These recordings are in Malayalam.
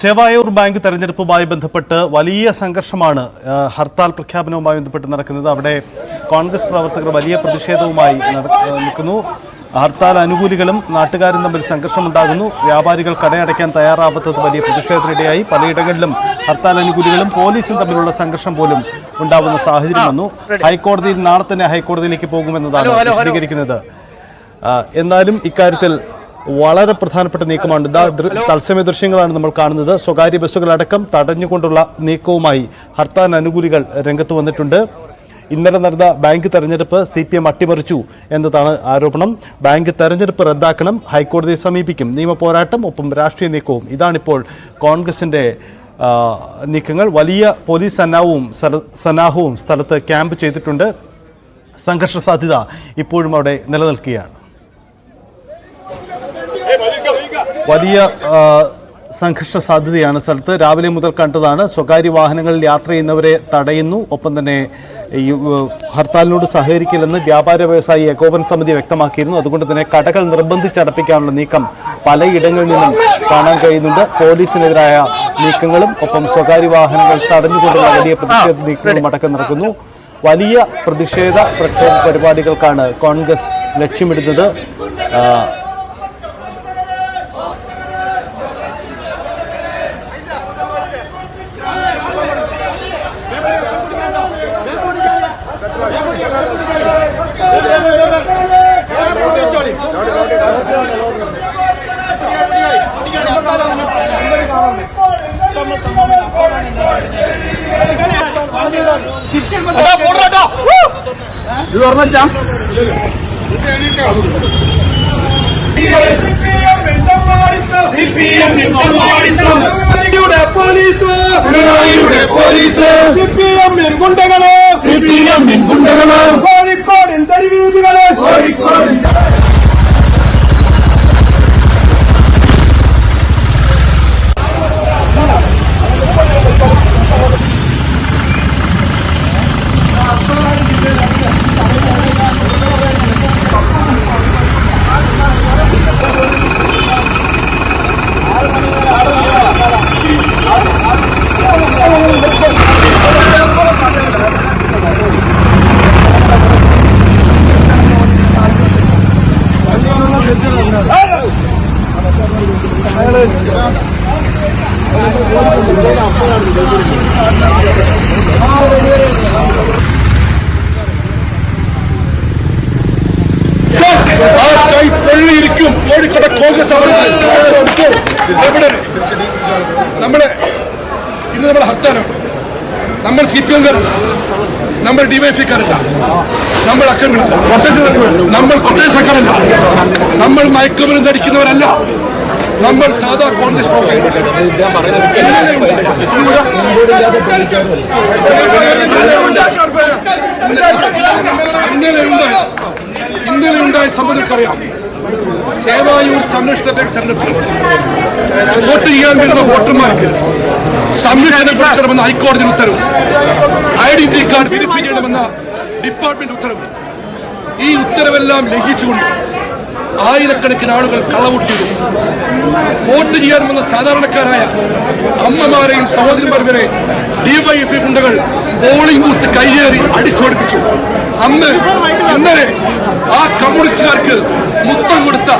ചേവായൂർ ബാങ്ക് തെരഞ്ഞെടുപ്പുമായി ബന്ധപ്പെട്ട് വലിയ സംഘർഷമാണ് ഹർത്താൽ പ്രഖ്യാപനവുമായി ബന്ധപ്പെട്ട് നടക്കുന്നത്. അവിടെ കോൺഗ്രസ് പ്രവർത്തകർ വലിയ പ്രതിഷേധവുമായി നിൽക്കുന്നു. ഹർത്താൽ അനുകൂലികളും നാട്ടുകാരും തമ്മിൽ സംഘർഷമുണ്ടാകുന്നു. വ്യാപാരികൾ കടയടയ്ക്കാൻ തയ്യാറാവാത്തത് വലിയ പ്രതിഷേധത്തിനിടയായി. പലയിടങ്ങളിലും ഹർത്താൽ അനുകൂലികളും പോലീസും തമ്മിലുള്ള സംഘർഷം പോലും ഉണ്ടാകുന്ന സാഹചര്യം വന്നു. ഹൈക്കോടതിയിൽ നാളെ തന്നെ ഹൈക്കോടതിയിലേക്ക് പോകുമെന്നതാണ് വിശദീകരിക്കുന്നത്. എന്നാലും ഇക്കാര്യത്തിൽ വളരെ പ്രധാനപ്പെട്ട നീക്കമാണ്. തത്സമയ ദൃശ്യങ്ങളാണ് നമ്മൾ കാണുന്നത്. സ്വകാര്യ ബസ്സുകളടക്കം തടഞ്ഞുകൊണ്ടുള്ള നീക്കവുമായി ഹർത്താൽ അനുകൂലികൾ രംഗത്ത് വന്നിട്ടുണ്ട്. ഇന്നലെ നടന്ന ബാങ്ക് തെരഞ്ഞെടുപ്പ് CPM അട്ടിമറിച്ചു എന്നതാണ് ആരോപണം. ബാങ്ക് തെരഞ്ഞെടുപ്പ് റദ്ദാക്കണം, ഹൈക്കോടതിയെ സമീപിക്കും, നിയമ പോരാട്ടം, ഒപ്പം രാഷ്ട്രീയ നീക്കവും. ഇതാണിപ്പോൾ കോൺഗ്രസിന്റെ നീക്കങ്ങൾ. വലിയ പോലീസ് സന്നാഹവും സ്ഥലത്ത് ക്യാമ്പ് ചെയ്തിട്ടുണ്ട്. സംഘർഷ സാധ്യത ഇപ്പോഴും അവിടെ നിലനിൽക്കുകയാണ്. വലിയ സംഘർഷ സാധ്യതയാണ് സ്ഥലത്ത്. രാവിലെ മുതൽ കണ്ടതാണ്. സ്വകാര്യ വാഹനങ്ങളിൽ യാത്ര ചെയ്യുന്നവരെ തടയുന്നു. ഒപ്പം തന്നെ ഈ ഹർത്താലിനോട് സഹകരിക്കില്ലെന്ന് വ്യാപാര വ്യവസായി ഏകോപന സമിതി വ്യക്തമാക്കിയിരുന്നു. അതുകൊണ്ട് തന്നെ കടകൾ നിർബന്ധിച്ചടപ്പിക്കാനുള്ള നീക്കം പലയിടങ്ങളിൽ നിന്നും കാണാൻ കഴിയുന്നുണ്ട്. പോലീസിനെതിരായ നീക്കങ്ങളും ഒപ്പം സ്വകാര്യ വാഹനങ്ങൾ തടഞ്ഞുകൊണ്ടുള്ള വലിയ പ്രതിഷേധ നീക്കങ്ങളും അടക്കം നടക്കുന്നു. വലിയ പ്രതിഷേധ പ്രക്ഷോഭ പരിപാടികൾക്കാണ് കോൺഗ്രസ് ലക്ഷ്യമിടുന്നത്. കോഴിക്കോടിൻ തെരുവീതികളെ കോഴിക്കോട് കോൺഗ്രസ് നമ്മള് ഇന്ന് നമ്മുടെ ഹർത്താലാണ്. നമ്മൾ CPM-കാരല്ല, നമ്മൾ DYFI-കാരല്ല, നമ്മൾ അക്രമികളല്ല, നമ്മൾ കൊട്ടേഷക്കാരല്ല, നമ്മൾ മയക്കുമരുന്ന് അടിക്കുന്നവരല്ല, നമ്മൾ സാധാ കോൺഗ്രസ് പ്രവർത്തകർ. ഇന്നലെ ഉണ്ടായ സംബന്ധിക്കറിയാം. ചേവായൂർ സംരക്ഷണ തെരഞ്ഞെടുപ്പിൽ വോട്ട് ചെയ്യാൻ വരുന്ന വോട്ടർമാർക്ക് സംരക്ഷണപ്പെടുത്തണമെന്ന ഹൈക്കോടതി ഉത്തരവ്, ഐഡന്റിറ്റി കാർഡ് വെരിഫൈ ചെയ്യണമെന്ന ഡിപ്പാർട്ട്മെന്റ് ഉത്തരവ്, ഈ ഉത്തരവെല്ലാം ലംഘിച്ചുകൊണ്ട് ആയിരക്കണക്കിന് ആളുകൾ കളവോട്ട് ചെയ്തു. വോട്ട് ചെയ്യാൻ വന്ന സാധാരണക്കാരായ അമ്മമാരെയും സഹോദരിമാരും വരെ DYFI ഗുണ്ടകൾ പോളിംഗ് ബൂത്ത് കയ്യേറി അടിച്ചോടിപ്പിച്ചു. ഇന്നലെ ആ കമ്മ്യൂണിസ്റ്റുകാർക്ക് മുത്തം കൊടുത്ത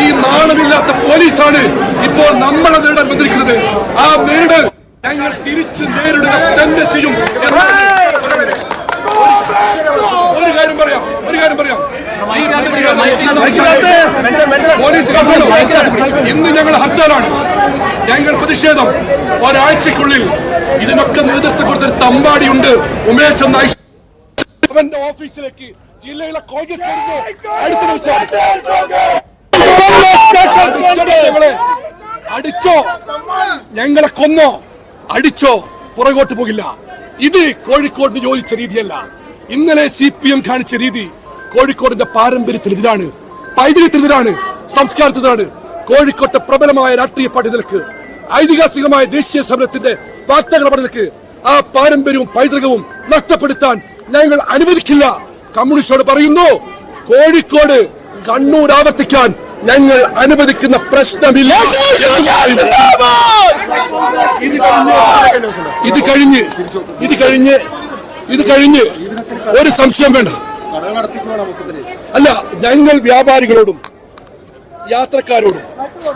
ഈ നാണമില്ലാത്ത പോലീസാണ് ഇപ്പോൾ നമ്മളെ നേരിടാൻ വന്നിരിക്കുന്നത്. ആ നേരിടൽ ഞങ്ങൾ തിരിച്ചു നേരിടുക തന്നെ ചെയ്യും. ഒരു കാര്യം പറയാം ഇന്ന് ഞങ്ങൾ ഹർത്താലാണ്. ഞങ്ങൾ പ്രതിഷേധം ഒരാഴ്ചക്കുള്ളിൽ ഇതിനൊക്കെ നേതൃത്വം കൊടുത്തൊരു തമ്പാടിയുണ്ട്. ഉമേഷ് എന്ന അവന്റെ ഓഫീസിലേക്ക് ജില്ലയിലെ കോൺഗ്രസ് അടുത്ത ദിവസം അടിച്ചോ, ഞങ്ങളെ കൊന്നോ, അടിച്ചോ, പുറകോട്ട് പോകില്ല. ഇത് കോഴിക്കോടിന് യോജിച്ച രീതിയല്ല. ഇന്നലെ CPM കാണിച്ച രീതി കോഴിക്കോടിന്റെ പാരമ്പര്യത്തിനെതിരാണ്, പൈതൃകത്തിനെതിരാണ്, സംസ്കാരത്തിനെതിരാണ്. കോഴിക്കോട്ടെ പ്രബലമായ രാഷ്ട്രീയ പാർട്ടികൾക്ക് ഐതിഹാസികമായ ദേശീയ സമരത്തിന്റെ വാർത്തകൾ പഠനക്ക് ആ പാരമ്പര്യവും പൈതൃകവും നഷ്ടപ്പെടുത്താൻ ഞങ്ങൾ അനുവദിക്കില്ല. കമ്മ്യൂണിസ്റ്റോട് പറയുന്നു, കോഴിക്കോട് കണ്ണൂർ ആവർത്തിക്കാൻ ഞങ്ങൾ അനുവദിക്കുന്ന പ്രശ്നമില്ല. ഇത് കഴിഞ്ഞ് ഒരു സംശയം വേണ്ട. അല്ല, ഞങ്ങൾ വ്യാപാരികളോടും യാത്രക്കാരോടും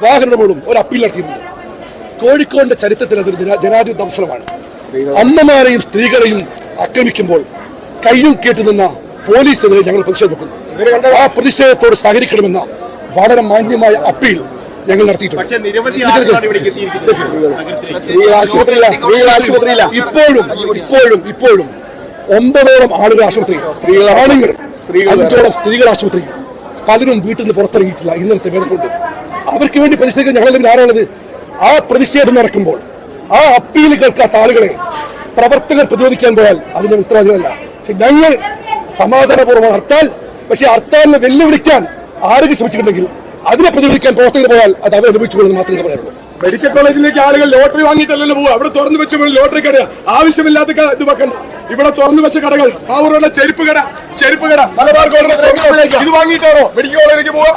വാഹനങ്ങളോടും ഒരു അപ്പീൽ നടത്തിയിട്ടുണ്ട്. കോഴിക്കോടിന്റെ ചരിത്രത്തിൽ അതൊരു ജനാധിപത്യ അവസരമാണ്. അമ്മമാരെയും സ്ത്രീകളെയും ആക്രമിക്കുമ്പോൾ കയ്യും കേട്ടു നിന്ന പോലീസിനെതിരെ ഞങ്ങൾ പ്രതിഷേധിക്കുന്നു. ആ പ്രതിഷേധത്തോട് സഹകരിക്കണമെന്ന വളരെ മാന്യമായ അപ്പീൽ ഞങ്ങൾ നടത്തിയിട്ടുണ്ട്. ഇപ്പോഴും 9ഓളം ആളുകൾ ആശുപത്രിയിൽ, 5ഓളം സ്ത്രീകൾ ആശുപത്രിയിൽ, പലരും വീട്ടിൽ നിന്ന് പുറത്തിറങ്ങിയിട്ടില്ല. ഇന്നത്തെ വേദനകൊണ്ട് അവർക്ക് വേണ്ടി പ്രതിഷേധിക്കാൻ ഞങ്ങളെല്ലാം ആരാണത്? ആ പ്രതിഷേധം നടക്കുമ്പോൾ ആ അപ്പീൽ കേൾക്കാത്ത ആളുകളെ പ്രവർത്തകർ പ്രതിരോധിക്കാൻ പോയാൽ അതിന് ഉത്തരവാദികളല്ല. പക്ഷെ ഞങ്ങൾ സമാധാനപൂർവ്വം ഹർത്താൽ, പക്ഷെ ഹർത്താലിനെ വെല്ലുവിളിക്കാൻ ആരെങ്കിലും ശ്രമിച്ചിട്ടുണ്ടെങ്കിൽ അതിനെ പ്രതിരോധിക്കാൻ പ്രവർത്തകർ പോയാൽ അത് അവർ അനുഭവിച്ചുകൊള്ളുന്നത് മാത്രമേ പറയാനുള്ളൂ. മെഡിക്കൽ കോളേജിലേക്ക് ആളുകൾ ലോട്ടറി വാങ്ങിയിട്ടല്ലല്ലോ പോവുക. അവിടെ തുറന്നു വെച്ച ലോട്ടറി കട, ആവശ്യമില്ലാത്ത ഇത് വെക്കണ്ട. ഇവിടെ തുറന്നു വെച്ച കടകൾ, പാവൂരുള്ള ചെരുപ്പ് കട, മലബാർ ഗോൾഡ് ഇത് വാങ്ങിയിട്ടാണോ മെഡിക്കൽ കോളേജിലേക്ക് പോവുക?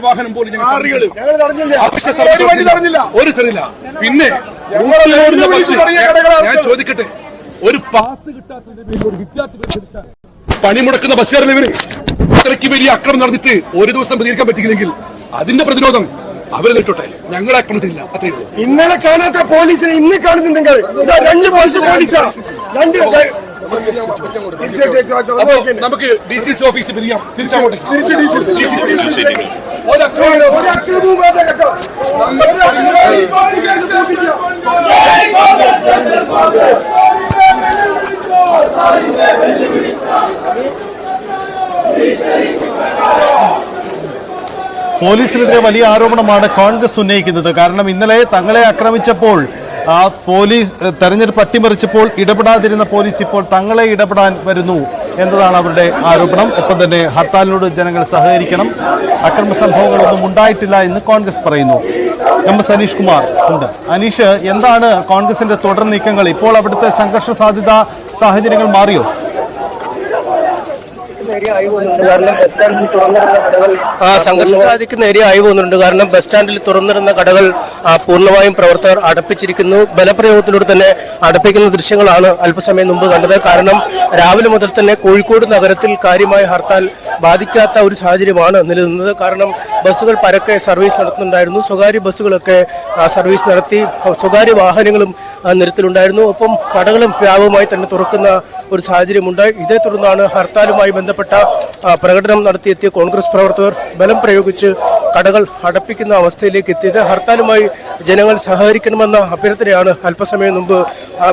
വാഹനം പോലും ഒരു ചെറിയില്ല. പിന്നെ ഞാൻ ചോദിക്കട്ടെ, ഒരു പാസ് കിട്ടാത്തതിന്റെ പേരിൽ ഒരു വിദ്യാർത്ഥി പണിമുടക്കുന്ന ബസ്സുകാരൻ ഇവര് അത്രയ്ക്ക് വലിയ ആക്രമണം നടന്നിട്ട് ഒരു ദിവസം പ്രതികരിക്കാൻ പറ്റിയില്ലെങ്കിൽ അതിന്റെ പ്രതിരോധം അവര് നേരിട്ടോട്ടെ, ഞങ്ങൾ ആക്രമണത്തില്ല. അത്രയേ ഉള്ളൂ. ഇന്നലെ കാണാത്ത പോലീസിനെ ഇന്ന് കാണുന്നുണ്ടെങ്കിൽ ഇതാ 2 പോലീസാ. നമുക്ക് DCC ഓഫീസ് പിരിയാം. തിരിച്ചങ്ങോട്ട് പോലീസിനെതിരെ വലിയ ആരോപണമാണ് കോൺഗ്രസ് ഉന്നയിക്കുന്നത്. കാരണം ഇന്നലെ തങ്ങളെ ആക്രമിച്ചപ്പോൾ പോലീസ് തെരഞ്ഞെടുപ്പ് അട്ടിമറിച്ചപ്പോൾ ഇടപെടാതിരുന്ന പോലീസ് ഇപ്പോൾ തങ്ങളെ ഇടപെടാൻ വരുന്നു എന്നതാണ് അവരുടെ ആരോപണം. ഒപ്പം തന്നെ ഹർത്താലിനോട് ജനങ്ങൾ സഹകരിക്കണം, അക്രമ സംഭവങ്ങളൊന്നും ഉണ്ടായിട്ടില്ല എന്ന് കോൺഗ്രസ് പറയുന്നു. MS അനീഷ് കുമാർ ഉണ്ട്. അനീഷ്, എന്താണ് കോൺഗ്രസിന്റെ തുടർ നീക്കങ്ങൾ? ഇപ്പോൾ അവിടുത്തെ സംഘർഷ സാഹചര്യങ്ങൾ മാറിയോ? സംഘർഷ സാധ്യതയ്ക്ക് നേരെ ആയി പോകുന്നുണ്ട്. കാരണം ബസ് സ്റ്റാൻഡിൽ തുറന്നിരുന്ന കടകൾ പൂർണ്ണമായും പ്രവർത്തകർ അടപ്പിച്ചിരിക്കുന്നു. ബലപ്രയോഗത്തിലൂടെ തന്നെ അടപ്പിക്കുന്ന ദൃശ്യങ്ങളാണ് അല്പസമയം മുമ്പ് കണ്ടത്. കാരണം രാവിലെ മുതൽ തന്നെ കോഴിക്കോട് നഗരത്തിൽ കാര്യമായ ഹർത്താൽ ബാധിക്കാത്ത ഒരു സാഹചര്യമാണ് നിലനിന്നത്. കാരണം ബസ്സുകൾ പരക്കെ സർവീസ് നടത്തുന്നുണ്ടായിരുന്നു. സ്വകാര്യ ബസ്സുകളൊക്കെ സർവീസ് നടത്തി, സ്വകാര്യ വാഹനങ്ങളും നിരത്തിലുണ്ടായിരുന്നു. ഒപ്പം കടകളും വ്യാപകമായി തന്നെ തുറക്കുന്ന ഒരു സാഹചര്യമുണ്ടായി. ഇതേ തുടർന്നാണ് ഹർത്താലുമായി ബന്ധപ്പെട്ട പ്രകടനം നടത്തിയെത്തിയ കോൺഗ്രസ് പ്രവർത്തകർ ബലം പ്രയോഗിച്ച് കടകൾ അടപ്പിക്കുന്ന അവസ്ഥയിലേക്ക് എത്തിയത്. ഹർത്താലുമായി ജനങ്ങൾ സഹകരിക്കണമെന്ന അഭ്യർത്ഥനയാണ് അല്പസമയം മുമ്പ്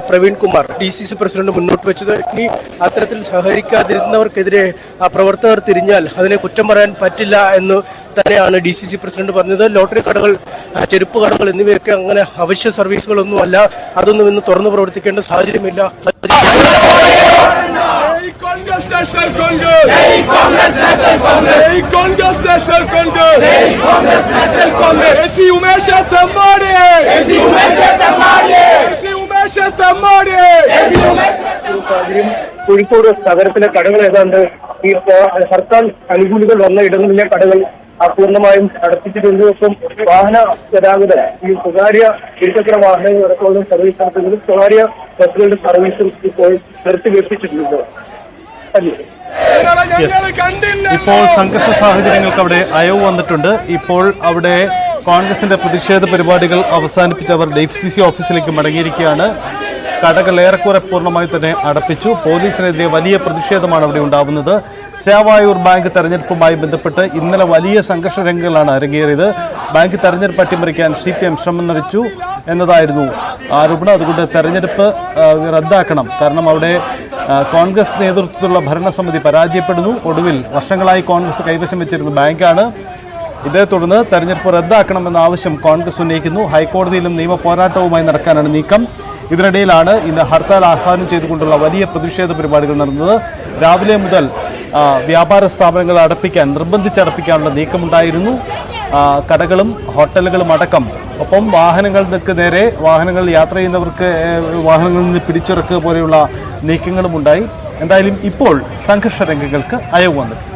പ്രവീൺ കുമാർ DCC പ്രസിഡന്റ് മുന്നോട്ട് വെച്ചത്. ഇനി അത്തരത്തിൽ സഹകരിക്കാതിരുന്നവർക്കെതിരെ പ്രവർത്തകർ തിരിഞ്ഞാൽ അതിനെ കുറ്റം പറയാൻ പറ്റില്ല എന്ന് തന്നെയാണ് DCC പ്രസിഡന്റ് പറഞ്ഞത്. ലോട്ടറി കടകൾ, ചെരുപ്പ് കടകൾ എന്നിവയൊക്കെ അങ്ങനെ അവശ്യ സർവീസുകളൊന്നുമല്ല. അതൊന്നും ഇന്ന് തുറന്നു പ്രവർത്തിക്കേണ്ട സാഹചര്യമില്ല. Congress National Congress! Hey Congress National Congress! Hey Congress National Congress! Hey Congress National Congress! AC Umesh Thammadi! AC Umesh Thammadi! AC Umesh Thammadi! AC Umesh Thammadi! Kozhikode നഗരത്തിലെ കടകൾ ഏതാണ്ട് ഈ ഹർത്താൽ അനുകൂലികൾ വന്ന ഇടങ്ങളിലെ കടകൾ പൂർണ്ണമായും അടപ്പിച്ചിട്ടുണ്ട്. ഒപ്പം വാഹന ഗതാഗതം, ഈ സ്വകാര്യ ഇരുചക്ര വാഹനങ്ങൾ അടക്കമുള്ള സർവീസ് നടത്തുന്നതും സ്വകാര്യ ബസ്സുകളുടെ സർവീസും ഇപ്പോൾ നിർത്തിവെപ്പിച്ചിട്ടുണ്ട്. ഇപ്പോൾ സംഘർഷ സാഹചര്യങ്ങൾക്ക് അവിടെ അയവ് വന്നിട്ടുണ്ട്. ഇപ്പോൾ അവിടെ കോൺഗ്രസിന്റെ പ്രതിഷേധ പരിപാടികൾ അവസാനിപ്പിച്ച് അവർ DCC ഓഫീസിലേക്ക് മടങ്ങിയിരിക്കുകയാണ്. കടകൾ ഏറെക്കുറെ പൂർണ്ണമായി തന്നെ അടപ്പിച്ചു. പോലീസിനെതിരെ വലിയ പ്രതിഷേധമാണ് അവിടെ ഉണ്ടാവുന്നത്. ചേവായൂർ ബാങ്ക് തെരഞ്ഞെടുപ്പുമായി ബന്ധപ്പെട്ട് ഇന്നലെ വലിയ സംഘർഷ രംഗങ്ങളാണ് അരങ്ങേറിയത്. ബാങ്ക് തെരഞ്ഞെടുപ്പ് അട്ടിമറിക്കാൻ CPM ശ്രമം നടച്ചു എന്നതായിരുന്നു ആരോപണം. അതുകൊണ്ട് തെരഞ്ഞെടുപ്പ് റദ്ദാക്കണം. കാരണം അവിടെ കോൺഗ്രസ് നേതൃത്വത്തിലുള്ള ഭരണസമിതി പരാജയപ്പെടുന്നു. ഒടുവിൽ വർഷങ്ങളായി കോൺഗ്രസ് കൈവശം വെച്ചിരുന്ന ബാങ്കാണ്. ഇതേ തുടർന്ന് തെരഞ്ഞെടുപ്പ് റദ്ദാക്കണമെന്ന ആവശ്യം കോൺഗ്രസ് ഉന്നയിക്കുന്നു. ഹൈക്കോടതിയിലും നിയമ പോരാട്ടവുമായി നടക്കാനാണ് നീക്കം. ഇതിനിടയിലാണ് ഇന്ന് ഹർത്താൽ ആഹ്വാനം ചെയ്തുകൊണ്ടുള്ള വലിയ പ്രതിഷേധ പരിപാടികൾ നടന്നത്. രാവിലെ മുതൽ വ്യാപാര സ്ഥാപനങ്ങൾ നിർബന്ധിച്ചടപ്പിക്കാനുള്ള നീക്കമുണ്ടായിരുന്നു. കടകളും ഹോട്ടലുകളും അടക്കം ഒപ്പം വാഹനങ്ങൾക്ക് നേരെ വാഹനങ്ങൾ യാത്ര ചെയ്യുന്നവർക്ക് വാഹനങ്ങളിൽ നിന്ന് പിടിച്ചിറക്കുക പോലെയുള്ള നീക്കങ്ങളും ഉണ്ടായി. എന്തായാലും ഇപ്പോൾ സംഘർഷ രംഗങ്ങൾക്ക് അയവ് വന്നിട്ടുണ്ട്.